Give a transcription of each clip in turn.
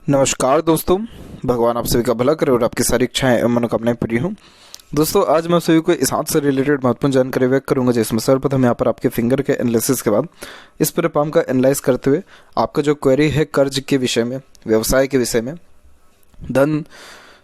नमस्कार दोस्तों, भगवान आप सभी का भला करे और आपकी सारी इच्छाएं एवं मनोकामनाएं पूरी हों। दोस्तों, आज मैं सभी को इस हाथ से रिलेटेड महत्वपूर्ण जानकारी व्यक्त करूंगा, जिसमें सर्वप्रथम यहाँ पर आपके फिंगर के एनालिसिस के बाद इस पूरे पाम का एनालाइज करते हुए आपका जो क्वेरी है कर्ज के विषय में, व्यवसाय के विषय में, धन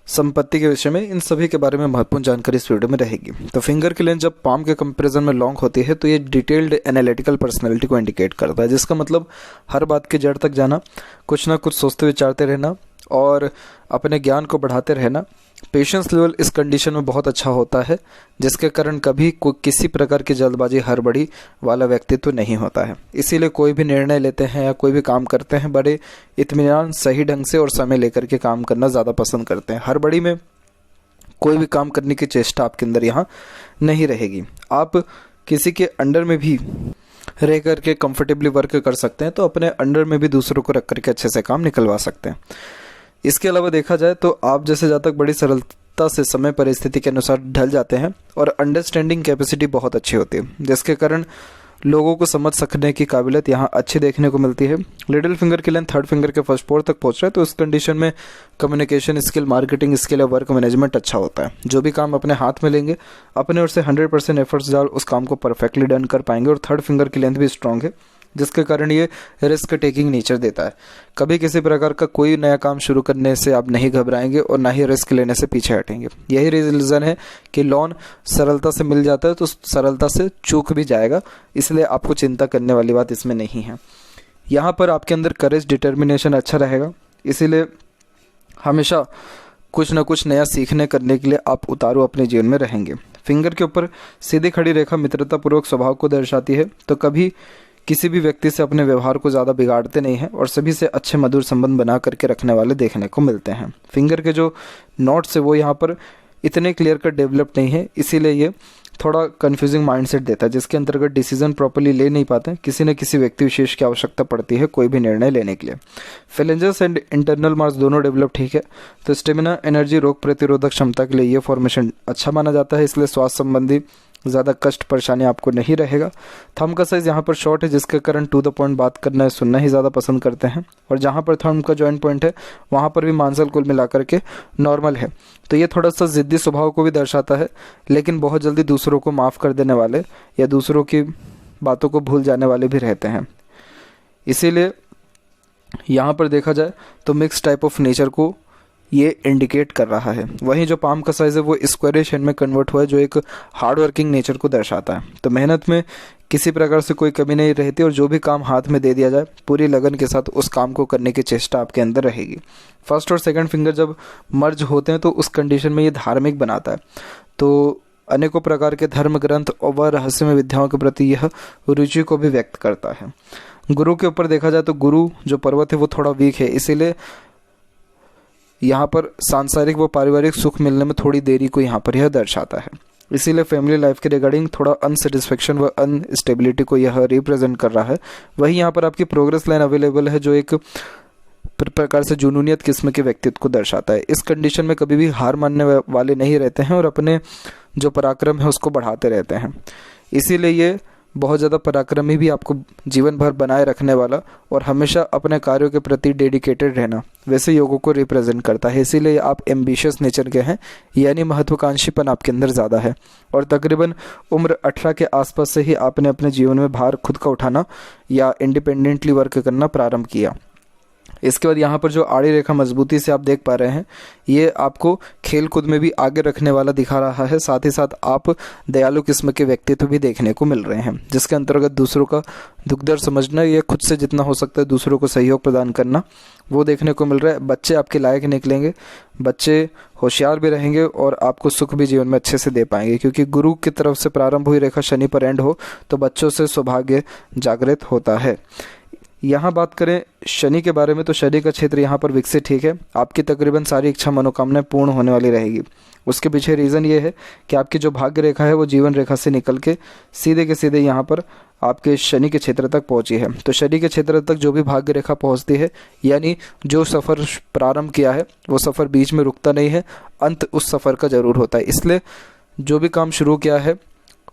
संपत्ति के विषय में, इन सभी के बारे में महत्वपूर्ण जानकारी इस वीडियो में रहेगी। तो फिंगर की लेंथ जब पाम के कंपैरिजन में लॉन्ग होती है तो ये डिटेल्ड एनालिटिकल पर्सनैलिटी को इंडिकेट करता है, जिसका मतलब हर बात की जड़ तक जाना, कुछ ना कुछ सोचते विचारते रहना और अपने ज्ञान को बढ़ाते रहना। पेशेंस लेवल इस कंडीशन में बहुत अच्छा होता है, जिसके कारण कभी किसी प्रकार की जल्दबाजी हड़बड़ी वाला व्यक्तित्व नहीं होता है। इसीलिए कोई भी निर्णय लेते हैं या कोई भी काम करते हैं बड़े इत्मीनान, सही ढंग से और समय लेकर के काम करना ज़्यादा पसंद करते हैं। हड़बड़ी में कोई भी काम करने की चेष्टा आपके अंदर यहाँ नहीं रहेगी। आप किसी के अंडर में भी रह करके कंफर्टेबली वर्क कर सकते हैं, तो अपने अंडर में भी दूसरों को रख करके अच्छे से काम निकलवा सकते हैं। इसके अलावा देखा जाए तो आप जैसे ज़्यादा तक बड़ी सरलता से समय परिस्थिति के अनुसार ढल जाते हैं और अंडरस्टैंडिंग कैपेसिटी बहुत अच्छी होती है, जिसके कारण लोगों को समझ सकने की काबिलियत यहाँ अच्छी देखने को मिलती है। लिटिल फिंगर की लेंथ थर्ड फिंगर के फर्स्ट पोर तक पहुँच रहा है, तो इस कंडीशन में कम्युनिकेशन स्किल, मार्केटिंग स्किल या वर्क मैनेजमेंट अच्छा होता है। जो भी काम अपने हाथ में लेंगे, अपने ओर से 100% एफर्ट्स डाल उस काम को परफेक्टली डन कर पाएंगे। और थर्ड फिंगर की लेंथ भी स्ट्रांग है, जिसके कारण ये रिस्क टेकिंग नेचर देता है। कभी किसी प्रकार का कोई नया काम शुरू करने से आप नहीं घबराएंगे और ना ही रिस्क लेने से पीछे हटेंगे। यही रीज़न है कि लोन सरलता से मिल जाता है तो सरलता से चूक भी जाएगा, इसलिए आपको चिंता करने वाली बात इसमें नहीं है। यहाँ पर आपके अंदर करेज, डिटर्मिनेशन अच्छा रहेगा, इसीलिए हमेशा कुछ ना कुछ नया सीखने करने के लिए आप उतारू अपने जीवन में रहेंगे। फिंगर के ऊपर सीधी खड़ी रेखा मित्रतापूर्वक स्वभाव को दर्शाती है, तो कभी किसी भी व्यक्ति से अपने व्यवहार को ज़्यादा बिगाड़ते नहीं हैं और सभी से अच्छे मधुर संबंध बना करके रखने वाले देखने को मिलते हैं। फिंगर के जो नोट्स है वो यहाँ पर इतने क्लियर कट डेवलप नहीं है, इसीलिए ये थोड़ा कंफ्यूजिंग माइंडसेट देता है, जिसके अंतर्गत डिसीजन प्रॉपर्ली ले नहीं पाते। किसी न किसी व्यक्ति विशेष की आवश्यकता पड़ती है कोई भी निर्णय लेने के लिए। फेलेंजर्स एंड इंटरनल मार्क्स दोनों डेवलप ठीक है, तो स्टेमिना, एनर्जी, रोग प्रतिरोधक क्षमता के लिए ये फॉर्मेशन अच्छा माना जाता है, इसलिए स्वास्थ्य संबंधी ज़्यादा कष्ट परेशानी आपको नहीं रहेगा। थंब का साइज़ यहाँ पर शॉर्ट है, जिसके कारण टू द पॉइंट बात करना है, सुनना ही ज़्यादा पसंद करते हैं। और जहाँ पर थंब का जॉइंट पॉइंट है वहाँ पर भी मांसल कुल मिलाकर के नॉर्मल है, तो ये थोड़ा सा ज़िद्दी स्वभाव को भी दर्शाता है, लेकिन बहुत जल्दी दूसरों को माफ़ कर देने वाले या दूसरों की बातों को भूल जाने वाले भी रहते हैं। इसीलिए यहाँ पर देखा जाए तो मिक्स टाइप ऑफ नेचर को ये इंडिकेट कर रहा है। वहीं जो पाम का साइज़ है वो स्क्वायरिश हैंड में कन्वर्ट हुआ है, जो एक हार्ड वर्किंग नेचर को दर्शाता है। तो मेहनत में किसी प्रकार से कोई कमी नहीं रहती और जो भी काम हाथ में दे दिया जाए पूरी लगन के साथ उस काम को करने की चेष्टा आपके अंदर रहेगी। फर्स्ट और सेकंड फिंगर जब मर्ज होते हैं तो उस कंडीशन में ये धार्मिक बनाता है, तो अनेकों प्रकार के धर्म ग्रंथ और रहस्यमय विद्याओं के प्रति यह रुचि को भी व्यक्त करता है। गुरु के ऊपर देखा जाए तो गुरु जो पर्वत है वो थोड़ा वीक है, इसीलिए यहाँ पर सांसारिक व पारिवारिक सुख मिलने में थोड़ी देरी को यहाँ पर यह दर्शाता है। इसीलिए फैमिली लाइफ के रिगार्डिंग थोड़ा अनसेटिस्फेक्शन व अनस्टेबिलिटी को यह रिप्रेजेंट कर रहा है। वहीं यहाँ पर आपकी प्रोग्रेस लाइन अवेलेबल है, जो एक प्रकार से जुनूनियत किस्म के व्यक्तित्व को दर्शाता है। इस कंडीशन में कभी भी हार मानने वाले नहीं रहते हैं और अपने जो पराक्रम है उसको बढ़ाते रहते हैं। इसीलिए ये बहुत ज़्यादा पराक्रमी भी आपको जीवन भर बनाए रखने वाला और हमेशा अपने कार्यों के प्रति डेडिकेटेड रहना वैसे योगों को रिप्रेजेंट करता है। इसीलिए आप एम्बिशियस नेचर के हैं, यानी महत्वाकांक्षीपन आपके अंदर ज़्यादा है और तकरीबन उम्र 18 के आसपास से ही आपने अपने जीवन में भार खुद का उठाना या इंडिपेंडेंटली वर्क करना प्रारंभ किया। इसके बाद यहाँ पर जो आड़ी रेखा मजबूती से आप देख पा रहे हैं, ये आपको खेल कूद में भी आगे रखने वाला दिखा रहा है। साथ ही साथ आप दयालु किस्म के व्यक्तित्व भी देखने को मिल रहे हैं, जिसके अंतर्गत दूसरों का दुख दर्द समझना या खुद से जितना हो सकता है दूसरों को सहयोग प्रदान करना वो देखने को मिल रहा है। बच्चे आपके लायक निकलेंगे, बच्चे होशियार भी रहेंगे और आपको सुख भी जीवन में अच्छे से दे पाएंगे, क्योंकि गुरु की तरफ से प्रारंभ हुई रेखा शनि पर एंड हो तो बच्चों से सौभाग्य जागृत होता है। यहाँ बात करें शनि के बारे में, तो शनि का क्षेत्र यहाँ पर विकसित ठीक है। आपकी तकरीबन सारी इच्छा मनोकामनाएं पूर्ण होने वाली रहेगी। उसके पीछे रीज़न ये है कि आपकी जो भाग्य रेखा है वो जीवन रेखा से निकल के सीधे के सीधे यहाँ पर आपके शनि के क्षेत्र तक पहुँची है। तो शनि के क्षेत्र तक जो भी भाग्य रेखा पहुँचती है, यानी जो सफ़र प्रारंभ किया है वो सफ़र बीच में रुकता नहीं है, अंत उस सफ़र का ज़रूर होता है। इसलिए जो भी काम शुरू किया है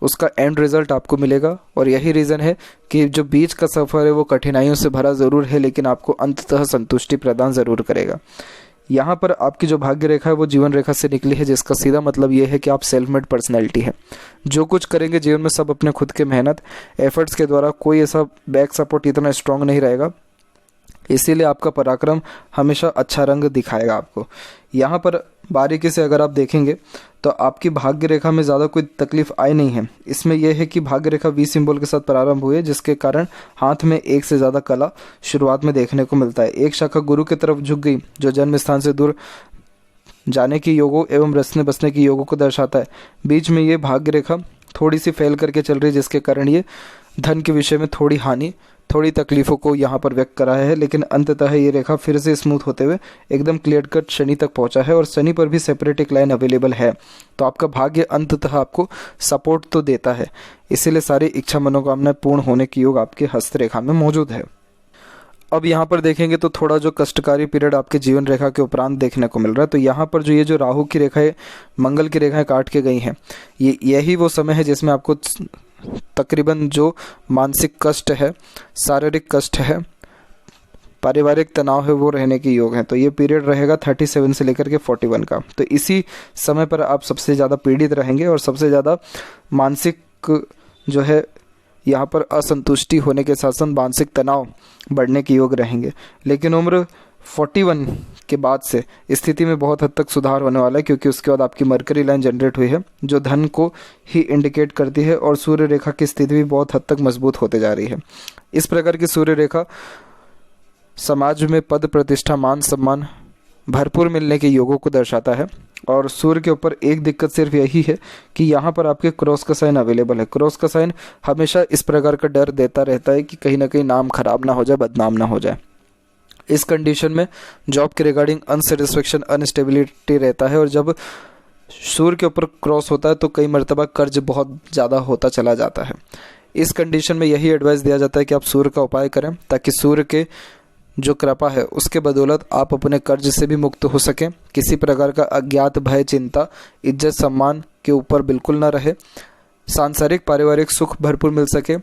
उसका एंड रिजल्ट आपको मिलेगा। और यही रीज़न है कि जो बीच का सफ़र है वो कठिनाइयों से भरा ज़रूर है, लेकिन आपको अंततः संतुष्टि प्रदान ज़रूर करेगा। यहाँ पर आपकी जो भाग्य रेखा है वो जीवन रेखा से निकली है, जिसका सीधा मतलब ये है कि आप सेल्फ मेड पर्सनैलिटी है। जो कुछ करेंगे जीवन में सब अपने खुद के मेहनत एफर्ट्स के द्वारा, कोई ऐसा बैक सपोर्ट इतना स्ट्रांग नहीं रहेगा, इसीलिए आपका पराक्रम हमेशा अच्छा रंग दिखाएगा आपको। यहाँ पर बारीकी से अगर आप देखेंगे तो आपकी भाग्य रेखा में ज़्यादा कोई तकलीफ आई नहीं है। इसमें यह है कि भाग्य रेखा वी सिंबल के साथ प्रारंभ हुई है, जिसके कारण हाथ में एक से ज़्यादा कला शुरुआत में देखने को मिलता है। एक शाखा गुरु की तरफ झुक गई, जो जन्म स्थान से दूर जाने की योगों एवं रचने बसने की योगों को दर्शाता है। बीच में ये भाग्य रेखा थोड़ी सी फैल करके चल रही है, जिसके कारण ये धन के विषय में थोड़ी हानि, थोड़ी तकलीफ़ों को यहाँ पर व्यक्त करा है, लेकिन अंततः ये रेखा फिर से स्मूथ होते हुए एकदम क्लियर कट शनि तक पहुँचा है और शनि पर भी सेपरेट एक लाइन अवेलेबल है। तो आपका भाग्य अंततः आपको सपोर्ट तो देता है, इसीलिए सारी इच्छा मनोकामनाएं पूर्ण होने की योग आपके हस्तरेखा में मौजूद है। अब यहाँ पर देखेंगे तो थोड़ा जो कष्टकारी पीरियड आपके जीवन रेखा के उपरांत देखने को मिल रहा है। तो यहाँ पर जो ये जो राहु की रेखाएं, मंगल की रेखाएं काट के गई हैं, यही वो समय है जिसमें आपको तकरीबन जो मानसिक कष्ट है, शारीरिक कष्ट है, पारिवारिक तनाव है, वो रहने की योग है। तो ये पीरियड रहेगा 37 से लेकर के 41 का। तो इसी समय पर आप सबसे ज़्यादा पीड़ित रहेंगे और सबसे ज़्यादा मानसिक जो है यहाँ पर असंतुष्टि होने के साथ साथ मानसिक तनाव बढ़ने के योग रहेंगे। लेकिन उम्र 41 के बाद से स्थिति में बहुत हद तक सुधार होने वाला है, क्योंकि उसके बाद आपकी मरकरी लाइन जनरेट हुई है, जो धन को ही इंडिकेट करती है और सूर्य रेखा की स्थिति भी बहुत हद तक मजबूत होते जा रही है। इस प्रकार की सूर्य रेखा समाज में पद प्रतिष्ठा मान सम्मान भरपूर मिलने के योगों को दर्शाता है। और सूर्य के ऊपर एक दिक्कत सिर्फ यही है कि यहाँ पर आपके क्रॉस का साइन अवेलेबल है। क्रॉस का साइन हमेशा इस प्रकार का डर देता रहता है कि कहीं ना कहीं नाम खराब ना हो जाए, बदनाम ना हो जाए। इस कंडीशन में जॉब के रिगार्डिंग अनसेटिस्फेक्शन, अनस्टेबिलिटी रहता है। और जब सूर्य के ऊपर क्रॉस होता है तो कई मरतबा कर्ज बहुत ज़्यादा होता चला जाता है। इस कंडीशन में यही एडवाइस दिया जाता है कि आप सूर्य का उपाय करें, ताकि सूर्य के जो कृपा है उसके बदौलत आप अपने कर्ज से भी मुक्त हो सकें। किसी प्रकार का अज्ञात भय, चिंता, इज्जत सम्मान के ऊपर बिल्कुल ना रहे। सांसारिक पारिवारिक सुख भरपूर मिल सके।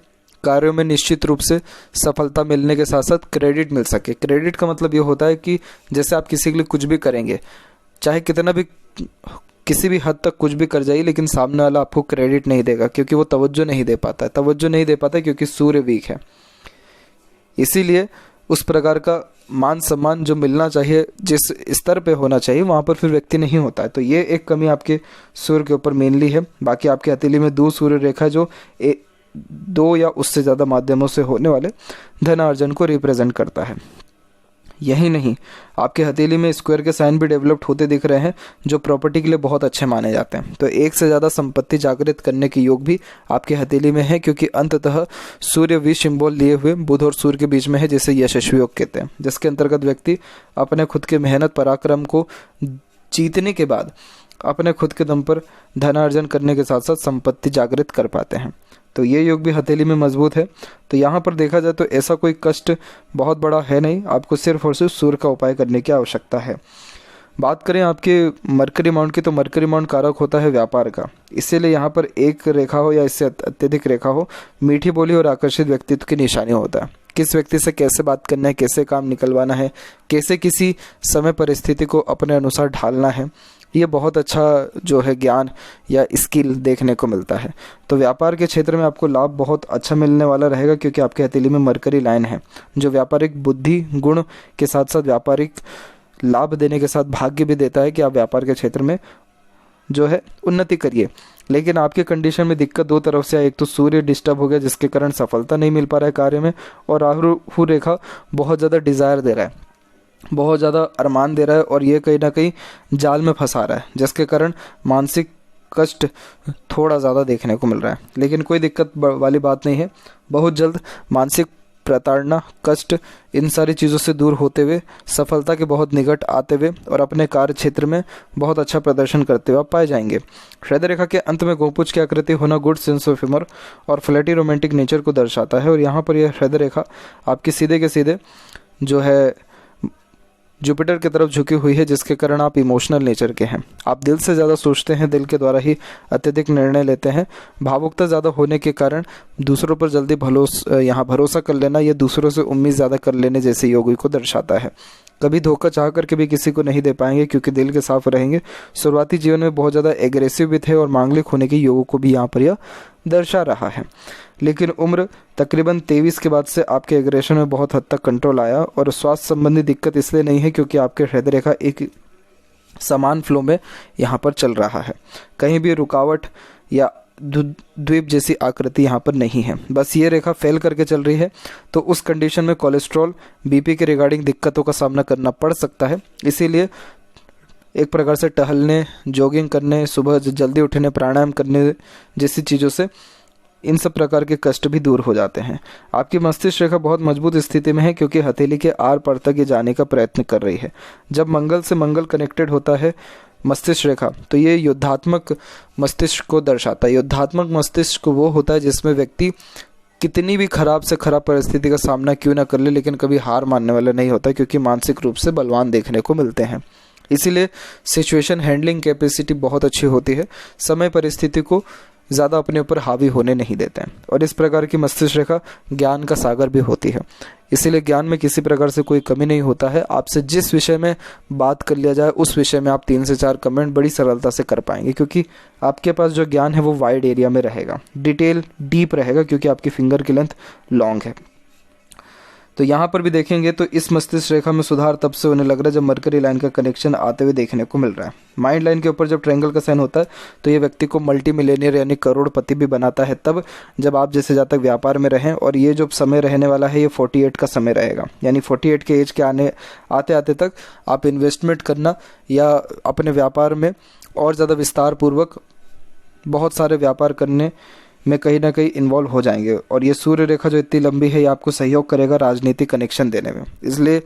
कार्यों में निश्चित रूप से सफलता मिलने के साथ साथ क्रेडिट मिल सके। क्रेडिट का मतलब ये होता है कि जैसे आप किसी के लिए कुछ भी करेंगे, चाहे कितना भी किसी भी हद तक कुछ भी कर जाइए, लेकिन सामने वाला आपको क्रेडिट नहीं देगा, क्योंकि वो तवज्जो नहीं दे पाता है। तवज्जो नहीं दे पाता क्योंकि सूर्य वीक है। इसीलिए उस प्रकार का मान सम्मान जो मिलना चाहिए, जिस स्तर पे होना चाहिए, वहाँ पर फिर व्यक्ति नहीं होता है। तो ये एक कमी आपके सूर्य के ऊपर मेनली है। बाकी आपके हथेली में 2 सूर्य रेखा जो 2 या उससे ज़्यादा माध्यमों से होने वाले धन अर्जन को रिप्रेजेंट करता है। यही नहीं, आपके हथेली में स्क्वायर के साइन भी डेवलप्ड होते दिख रहे हैं, जो प्रॉपर्टी के लिए बहुत अच्छे माने जाते हैं। तो एक से ज़्यादा संपत्ति जागृत करने के योग भी आपके हथेली में है, क्योंकि अंततः सूर्य वी सिंबल लिए हुए बुध और सूर्य के बीच में है, जिसे यशस्वी योग कहते हैं, जिसके अंतर्गत व्यक्ति अपने खुद के मेहनत पराक्रम को जीतने के बाद अपने खुद के दम पर धनार्जन करने के साथ साथ संपत्ति जागृत कर पाते हैं। तो ये योग भी हथेली में मजबूत है। तो यहाँ पर देखा जाए तो ऐसा कोई कष्ट बहुत बड़ा है नहीं, आपको सिर्फ और सिर्फ सूर्य का उपाय करने की आवश्यकता है। बात करें आपके मरकरी माउंट की, तो मरकरी माउंट कारक होता है व्यापार का। इसीलिए यहाँ पर एक रेखा हो या इससे अत्यधिक रेखा हो, मीठी बोली और आकर्षित व्यक्तित्व की निशानी होता है। किस व्यक्ति से कैसे बात करना है, कैसे काम निकलवाना है, कैसे किसी समय परिस्थिति को अपने अनुसार ढालना है, ये बहुत अच्छा जो है ज्ञान या स्किल देखने को मिलता है। तो व्यापार के क्षेत्र में आपको लाभ बहुत अच्छा मिलने वाला रहेगा, क्योंकि आपके हथेली में मरकरी लाइन है, जो व्यापारिक बुद्धि गुण के साथ साथ व्यापारिक लाभ देने के साथ भाग्य भी देता है कि आप व्यापार के क्षेत्र में जो है उन्नति करिए। लेकिन आपके कंडीशन में दिक्कत 2 तरफ से है। एक तो सूर्य डिस्टर्ब हो गया, जिसके कारण सफलता नहीं मिल पा रहा है कार्य में, और राहु रेखा बहुत ज़्यादा डिज़ायर दे रहा है, बहुत ज़्यादा अरमान दे रहा है, और ये कहीं ना कहीं जाल में फंसा रहा है, जिसके कारण मानसिक कष्ट थोड़ा ज़्यादा देखने को मिल रहा है। लेकिन कोई दिक्कत वाली बात नहीं है। बहुत जल्द मानसिक प्रताड़ना, कष्ट, इन सारी चीज़ों से दूर होते हुए सफलता के बहुत निकट आते हुए और अपने कार्य क्षेत्र में बहुत अच्छा प्रदर्शन करते हुए आप पाए जाएंगे। हृदय रेखा के अंत में गोपुच की आकृति होना गुड सेंस ऑफ ह्यूमर और फ्लैटी रोमांटिक नेचर को दर्शाता है। और यहाँ पर यह हृदय रेखा आपकी सीधे के सीधे जो है जुपिटर की तरफ झुकी हुई है, जिसके कारण आप इमोशनल नेचर के हैं। आप दिल से ज़्यादा सोचते हैं, दिल के द्वारा ही अत्यधिक निर्णय लेते हैं। भावुकता ज़्यादा होने के कारण दूसरों पर जल्दी भरोसा कर लेना, यह दूसरों से उम्मीद ज़्यादा कर लेने जैसे योगी को दर्शाता है। कभी धोखा चाह करके भी किसी को नहीं दे पाएंगे, क्योंकि दिल के साफ रहेंगे। शुरुआती जीवन में बहुत ज़्यादा एग्रेसिव भी थे और मांगलिक होने के योगों को भी यहाँ पर यह दर्शा रहा है। लेकिन उम्र तकरीबन 23 के बाद से आपके एग्रेशन में बहुत हद तक कंट्रोल आया। और स्वास्थ्य संबंधी दिक्कत इसलिए नहीं है क्योंकि आपके हृदय रेखा एक समान फ्लो में यहाँ पर चल रहा है। कहीं भी रुकावट या द्वीप जैसी आकृति यहाँ पर नहीं है, बस ये रेखा फेल करके चल रही है। तो उस कंडीशन में कोलेस्ट्रॉल, बीपी के रिगार्डिंग दिक्कतों का सामना करना पड़ सकता है। इसीलिए एक प्रकार से टहलने, जॉगिंग करने, सुबह जल्दी उठने, प्राणायाम करने जैसी चीज़ों से इन सब प्रकार के कष्ट भी दूर हो जाते हैं। आपकी मस्तिष्क रेखा बहुत मजबूत स्थिति में है क्योंकि हथेली के आर पार तक ये जाने का प्रयत्न कर रही है। जब मंगल से मंगल कनेक्टेड होता है मस्तिष्क रेखा, तो ये युद्धात्मक मस्तिष्क को दर्शाता है। युद्धात्मक मस्तिष्क वो होता है जिसमें व्यक्ति कितनी भी खराब से खराब परिस्थिति का सामना क्यों ना कर ले, लेकिन कभी हार मानने वाला नहीं होता, क्योंकि मानसिक रूप से बलवान देखने को मिलते हैं। इसीलिए सिचुएशन हैंडलिंग कैपेसिटी बहुत अच्छी होती है। समय परिस्थिति को ज़्यादा अपने ऊपर हावी होने नहीं देते हैं। और इस प्रकार की मस्तिष्क रेखा ज्ञान का सागर भी होती है। इसीलिए ज्ञान में किसी प्रकार से कोई कमी नहीं होता है। आपसे जिस विषय में बात कर लिया जाए उस विषय में आप 3 से 4 कमेंट बड़ी सरलता से कर पाएंगे, क्योंकि आपके पास जो ज्ञान है वो वाइड एरिया में रहेगा, डिटेल डीप रहेगा, क्योंकि आपकी फिंगर की लेंथ लॉन्ग है। तो यहाँ पर भी देखेंगे तो इस मस्तिष्क रेखा में सुधार तब से होने लग रहा है जब मरकरी लाइन का कनेक्शन आते हुए देखने को मिल रहा है। माइंड लाइन के ऊपर जब ट्रायंगल का साइन होता है तो ये व्यक्ति को मल्टी मिलेनियर यानी करोड़पति भी बनाता है, तब जब आप जैसे जातक व्यापार में रहें। और ये जो समय रहने वाला है ये 48 का समय रहेगा, यानी 48 के एज के आते आते तक आप इन्वेस्टमेंट करना या अपने व्यापार में और ज़्यादा विस्तार पूर्वक बहुत सारे व्यापार करने में कहीं ना कहीं इन्वॉल्व हो जाएंगे। और ये सूर्य रेखा जो इतनी लंबी है ये आपको सहयोग करेगा राजनीतिक कनेक्शन देने में। इसलिए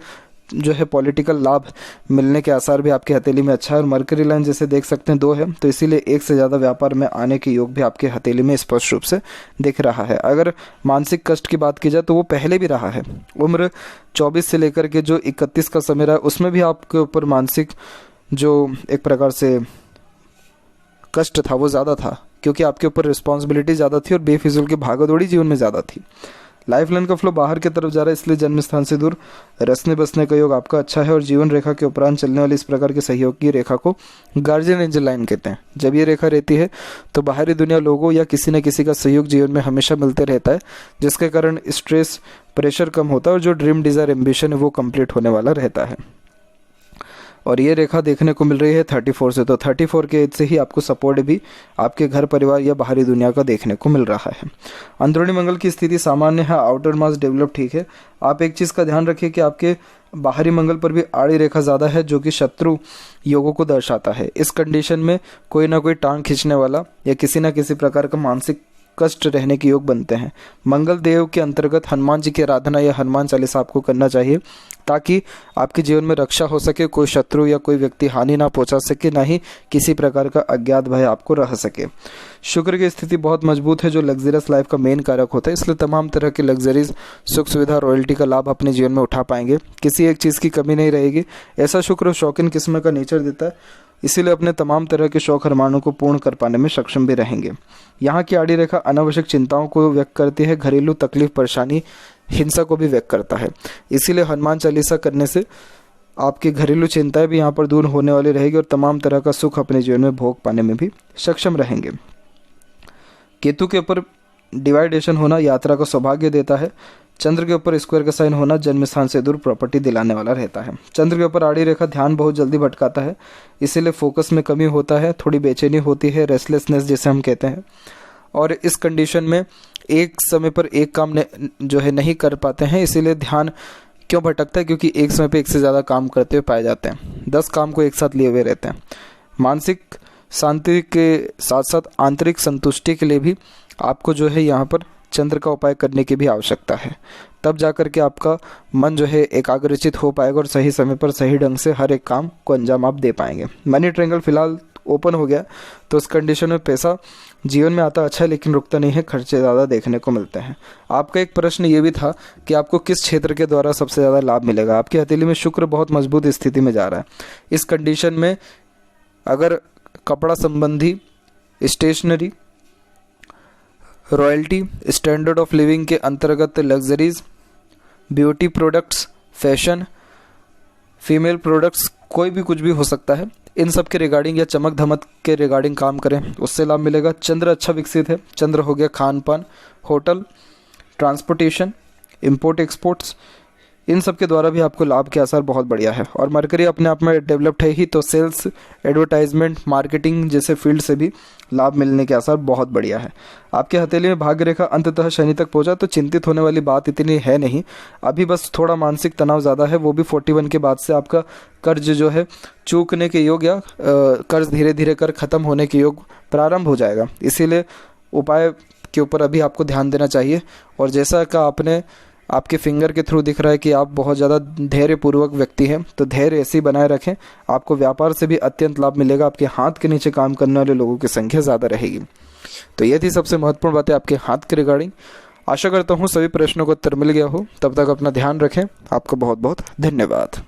जो है पॉलिटिकल लाभ मिलने के आसार भी आपकी हथेली में अच्छा है। और मरकरी लाइन जैसे देख सकते हैं 2 है, तो इसीलिए 1 से ज़्यादा व्यापार में आने के योग भी आपके हथेली में स्पष्ट रूप से दिख रहा है। अगर मानसिक कष्ट की बात की जाए तो वो पहले भी रहा है। उम्र 24 से लेकर के जो 31 का समय रहा उसमें भी आपके ऊपर मानसिक जो एक प्रकार से कष्ट था वो ज़्यादा था, क्योंकि आपके ऊपर रिस्पॉन्सिबिलिटी ज़्यादा थी और बेफिजूल की भागदौड़ी जीवन में ज़्यादा थी। लाइफ लाइन का फ्लो बाहर की तरफ जा रहा है, इसलिए जन्म स्थान से दूर रसने बसने का योग आपका अच्छा है। और जीवन रेखा के उपरांत चलने वाली इस प्रकार के सहयोग की रेखा को गार्जियन एंजल लाइन कहते हैं। जब ये रेखा रहती है तो बाहरी दुनिया, लोगों या किसी न किसी का सहयोग जीवन में हमेशा मिलते रहता है, जिसके कारण स्ट्रेस, प्रेशर कम होता है और जो ड्रीम, डिज़ायर, एम्बिशन है वो कंप्लीट होने वाला रहता है। और ये रेखा देखने को मिल रही है 34 से, तो 34 के एज से ही आपको सपोर्ट भी आपके घर परिवार या बाहरी दुनिया का देखने को मिल रहा है। अंदरूनी मंगल की स्थिति सामान्य है, आउटर मास डेवलप ठीक है। आप एक चीज़ का ध्यान रखिए कि आपके बाहरी मंगल पर भी आड़ी रेखा ज़्यादा है, जो कि शत्रु योगों को दर्शाता है। इस कंडीशन में कोई ना कोई टांग खींचने वाला या किसी न किसी प्रकार का मानसिक कष्ट रहने के योग बनते हैं। मंगल देव के अंतर्गत हनुमान जी की आराधना या हनुमान चालीसा आपको करना चाहिए, ताकि आपके जीवन में रक्षा हो सके, कोई शत्रु या कोई व्यक्ति हानि ना पहुंचा सके, ना ही किसी प्रकार का अज्ञात भय आपको रह सके। शुक्र की स्थिति बहुत मजबूत है, जो लग्जरियस लाइफ का मेन कारक होता है, इसलिए तमाम तरह की लग्जरीज, सुख सुविधा, रॉयल्टी का लाभ अपने जीवन में उठा पाएंगे। किसी एक चीज़ की कमी नहीं रहेगी। ऐसा शुक्र शौकीन किस्म का नेचर देता है, इसीलिए अपने तमाम तरह के शौक अरमानों को पूर्ण कर पाने में सक्षम भी रहेंगे। यहाँ की आड़ी रेखा अनावश्यक चिंताओं को व्यक्त करती है, घरेलू तकलीफ, परेशानी, हिंसा को भी व्यक्त करता है। इसीलिए हनुमान चालीसा करने से आपकी घरेलू चिंताएं भी यहाँ पर दूर होने वाली रहेगी और तमाम तरह का सुख अपने जीवन में भोग पाने में भी सक्षम रहेंगे। केतु के ऊपर डिवाइडेशन होना यात्रा का सौभाग्य देता है। चंद्र के ऊपर स्क्वायर का साइन होना जन्म स्थान से दूर प्रॉपर्टी दिलाने वाला रहता है। चंद्र के ऊपर आड़ी रेखा ध्यान बहुत जल्दी भटकाता है, इसीलिए फोकस में कमी होता है, थोड़ी बेचैनी होती है, रेस्टलेसनेस जिसे हम कहते हैं। और इस कंडीशन में एक समय पर एक काम जो है नहीं कर पाते हैं, इसीलिए ध्यान क्यों भटकता है, क्योंकि एक समय पर एक से ज़्यादा काम करते हुए पाए जाते हैं, 10 काम को एक साथ लिए हुए रहते हैं। मानसिक शांति के साथ साथ आंतरिक संतुष्टि के लिए भी आपको जो है यहाँ पर चंद्र का उपाय करने की भी आवश्यकता है, तब जाकर के आपका मन जो है एकाग्रचित हो पाएगा और सही समय पर सही ढंग से हर एक काम को अंजाम आप दे पाएंगे। मनी ट्रायंगल फिलहाल ओपन हो गया तो उस कंडीशन में पैसा जीवन में आता अच्छा है लेकिन रुकता नहीं है, खर्चे ज़्यादा देखने को मिलते हैं। आपका एक प्रश्न ये भी था कि आपको किस क्षेत्र के द्वारा सबसे ज़्यादा लाभ मिलेगा। आपकी हथेली में शुक्र बहुत मजबूत स्थिति में जा रहा है। इस कंडीशन में अगर कपड़ा संबंधी, stationery, royalty, standard of living के अंतर्गत luxuries, beauty products, fashion, female products, कोई भी कुछ भी हो सकता है, इन सब के रिगार्डिंग या चमक धमक के रिगार्डिंग काम करें, उससे लाभ मिलेगा। चंद्र अच्छा विकसित है। चंद्र हो गया खान पान, होटल, ट्रांसपोर्टेशन, इंपोर्ट एक्सपोर्ट्स, इन सब के द्वारा भी आपको लाभ के आसार बहुत बढ़िया है। और मरकरी अपने आप में डेवलप्ड है ही, तो सेल्स, एडवर्टाइजमेंट, मार्केटिंग जैसे फील्ड से भी लाभ मिलने के आसार बहुत बढ़िया है। आपके हथेली में भाग्य रेखा अंततः शनि तक पहुंचा, तो चिंतित होने वाली बात इतनी है नहीं। अभी बस थोड़ा मानसिक तनाव ज़्यादा है, वो भी 41 के बाद से आपका कर्ज जो है चूकने के योग या कर्ज धीरे धीरे कर ख़त्म होने के योग प्रारंभ हो जाएगा। इसीलिए उपाय के ऊपर अभी आपको ध्यान देना चाहिए। और जैसा का आपके फिंगर के थ्रू दिख रहा है कि आप बहुत ज़्यादा धैर्यपूर्वक व्यक्ति हैं, तो धैर्य ऐसे ही बनाए रखें। आपको व्यापार से भी अत्यंत लाभ मिलेगा। आपके हाथ के नीचे काम करने वाले लोगों की संख्या ज़्यादा रहेगी। तो ये थी सबसे महत्वपूर्ण बातें आपके हाथ के रिगार्डिंग। आशा करता हूँ सभी प्रश्नों का उत्तर मिल गया हो। तब तक अपना ध्यान रखें। आपका बहुत बहुत धन्यवाद।